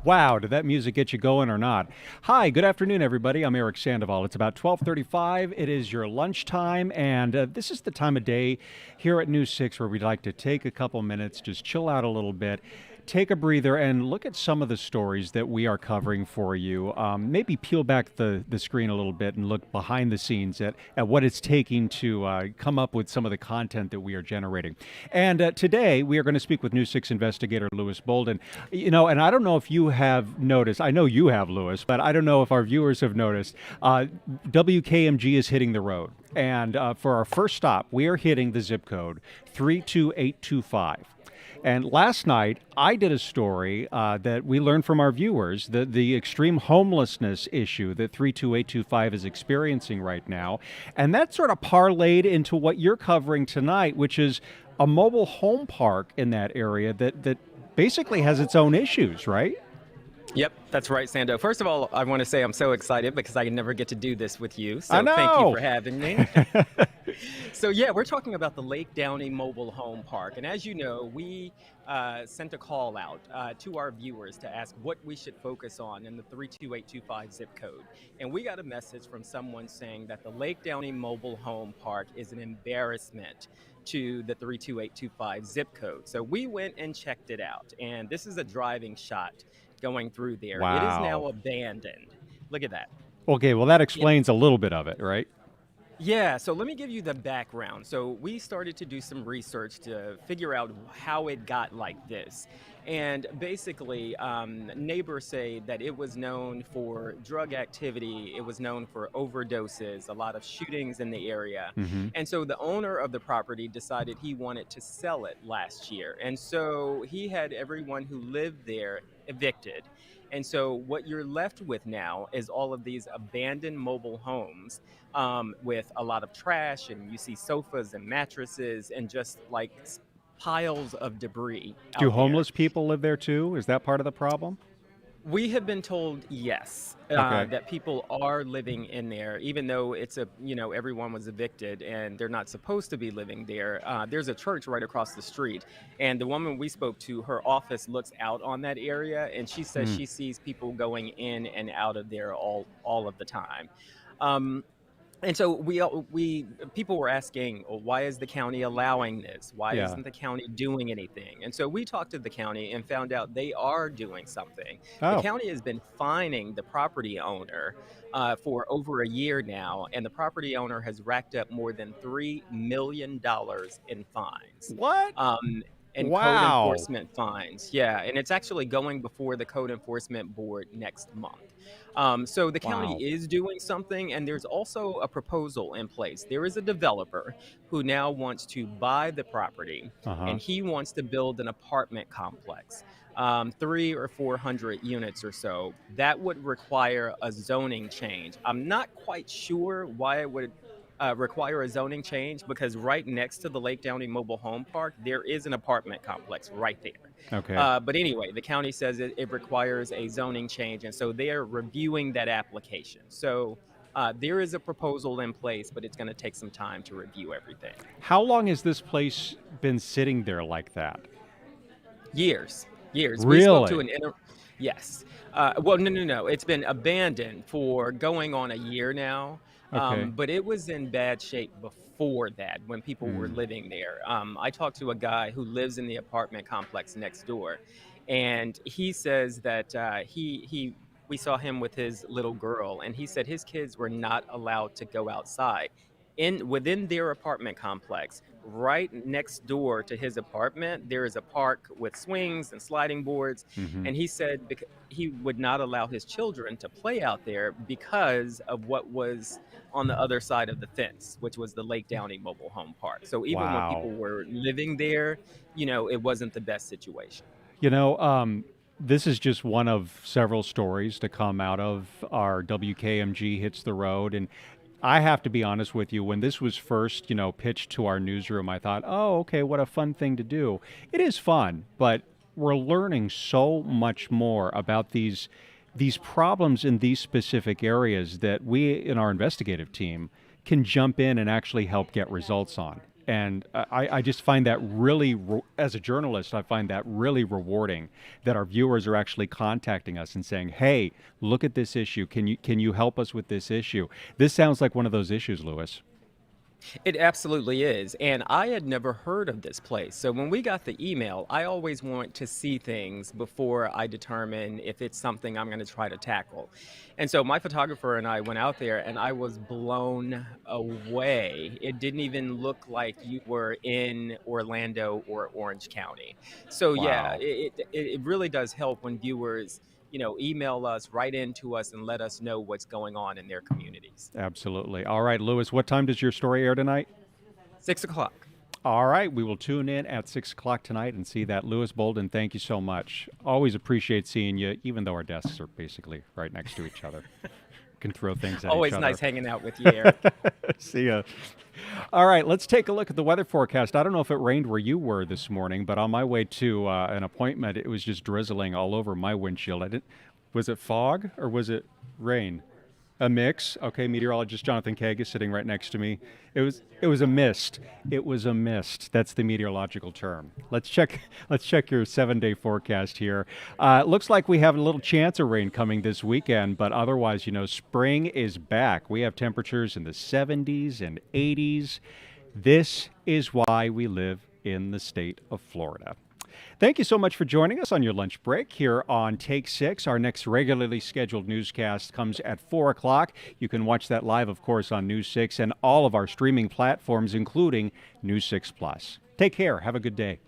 Wow, did that music get you going or not? Hi, good afternoon, everybody. I'm Erik Sandoval. It's about 12:35. It is your lunchtime, and this is the time of day here at News 6 where we'd like to take a couple minutes, just chill out a little bit, take a breather, and look at some of the stories that we are covering for you. Maybe peel back the screen a little bit and look behind the scenes at what it's taking to come up with some of the content that we are generating. And today we are going to speak with News 6 investigator Louis Bolden. And I don't know if you have noticed, I know you have, Louis, but I don't know if our viewers have noticed, WKMG is hitting the road. And for our first stop, we are hitting the zip code 32825. And last night, I did a story that we learned from our viewers, the extreme homelessness issue that 32825 is experiencing right now. And that sort of parlayed into what you're covering tonight, which is a mobile home park in that area that basically has its own issues, right? Yep, that's right, Sando. First of all, I want to say I'm so excited because I never get to do this with you. I So thank you know. for having me. So yeah, we're talking about the Lake Downey Mobile Home Park. And as you know, we sent a call out to our viewers to ask what we should focus on in the 32825 zip code. And we got a message from someone saying that the Lake Downey Mobile Home Park is an embarrassment to the 32825 zip code. So we went and checked it out. And this is a driving shot going through there. It is now Wow. abandoned. Look at that. Okay, well, that It, explains a little bit of it, right? yeah, so let me give you the background. So we started to do some research to figure out how it got like this. And basically, neighbors say that it was known for drug activity, it was known for overdoses, a lot of shootings in the area. Mm-hmm. And so the owner of the property decided he wanted to sell it last year. And so he had everyone who lived there evicted. And so what you're left with now is all of these abandoned mobile homes with a lot of trash, and you see sofas and mattresses and just like piles of debris Do out there. homeless people live there too? Is that part of the problem? We have been told yes, Okay. that people are living in there, even though everyone was evicted and they're not supposed to be living there. There's a church right across the street, and the woman we spoke to, her office looks out on that area, and she says Hmm. she sees people going in and out of there all of the time. Um, and so we people were asking, "Well, why is the county allowing this? Why Yeah. isn't the county doing anything?" And so we talked to the county and found out they are doing something. The Oh, county has been fining the property owner for over a year now, and the property owner has racked up more than $3 million in fines. what? Um, and code Wow. enforcement fines. Yeah, and it's actually going before the code enforcement board next month. So the county Wow. is doing something, and there's also a proposal in place. There is a developer who now wants to buy the property, Uh-huh. and he wants to build an apartment complex, three or 400 units or so. That would require a zoning change. I'm not quite sure why it would require a zoning change because right next to the Lake Downey Mobile Home Park, there is an apartment complex right there. Okay. But anyway, the county says it requires a zoning change, and so they are reviewing that application. So there is a proposal in place, but it's going to take some time to review everything. How long has this place been sitting there like that? Years, years. We spoke to Really? an yes. Well, no, no, no. It's been abandoned for going on a year now, Okay. but it was in bad shape before that when people were Hmm. living there. I talked to a guy who lives in the apartment complex next door, and he says that he we saw him with his little girl, and he said his kids were not allowed to go outside in within their apartment complex. Right next door to his apartment, there is a park with swings and sliding boards. Hmm. And he said he would not allow his children to play out there because of what was on the other side of the fence, which was the Lake Downey Mobile Home Park. So even when Wow. people were living there, it wasn't the best situation. You know, this is just one of several stories to come out of our WKMG hits the road. And I have to be honest with you, when this was first, pitched to our newsroom, I thought, oh, okay, what a fun thing to do. It is fun, but we're learning so much more about these problems in these specific areas that we in our investigative team can jump in and actually help get results on. And I just find that really, as a journalist, I find that really rewarding that our viewers are actually contacting us and saying, "Hey, look at this issue. Can you help us with this issue?" This sounds like one of those issues, Louis. It absolutely is. And I had never heard of this place. So when we got the email, I always want to see things before I determine if it's something I'm going to try to tackle. And so my photographer and I went out there and I was blown away. It didn't even look like you were in Orlando or Orange County. So yeah, Wow. it really does help when viewers, email us, write into us and let us know what's going on in their communities. Absolutely. All right, Louis, what time does your story air tonight? 6 o'clock. All right, we will tune in at 6 o'clock tonight and see that. Louis Bolden, thank you so much. Always appreciate seeing you, even though our desks are basically right next to each other. Can throw things at each Always other. nice hanging out with you, Eric. See ya. All right, let's take a look at the weather forecast. I don't know if it rained where you were this morning, but on my way to an appointment, it was just drizzling all over my windshield. I didn't. Was it fog or was it rain? A mix. Okay, meteorologist Jonathan Keg is sitting right next to me. It was a mist. It was a mist. That's the meteorological term. Let's check your 7-day forecast here. It looks like we have a little chance of rain coming this weekend, but otherwise, spring is back. We have temperatures in the 70s and 80s. This is why we live in the state of Florida. Thank you so much for joining us on your lunch break here on Take 6. Our next regularly scheduled newscast comes at 4 o'clock. You can watch that live, of course, on News 6 and all of our streaming platforms, including News 6 Plus. Take care. Have a good day.